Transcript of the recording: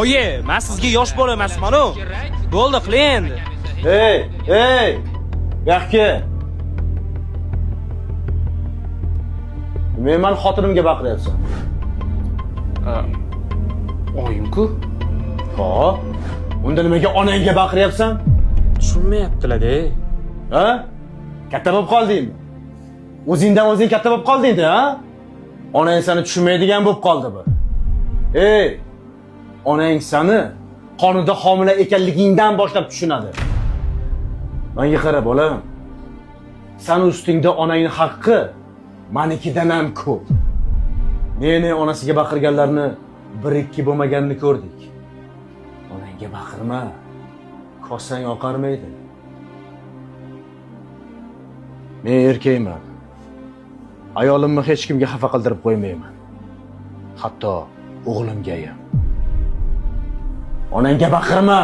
Oyi, men sizga yosh bola emasman-ku. Bo'ldi, qiling endi. Ey, yo'qki. Men xotinimga baqiryapsan. Oyim-ku? Ha? Unda nimaga onangga baqiryapsan? Tushunmayaptilar-da. Ha? Katta bo'lib qoldingmi? O'zingdan o'zing katta bo'lib qolding-da, ha? Onang seni tushunmaydigan bo'lib qoldi bu. Ey, onang seni qonida homila ekanligingdan boshlab tushunadi. Menga qara bolam. Sen ustingda onangning haqqi manikidan ham ko'p. Meni onasiga baqirganlarni 1-2 bo'lmaganini ko'rdik. Onangga baqirma. Kosang oqarmaydi. Men erkakman. Ayolimni hech kimga xafa qildirib qo'ymayman. Hatto o'g'limga ham. Onangga baqirma.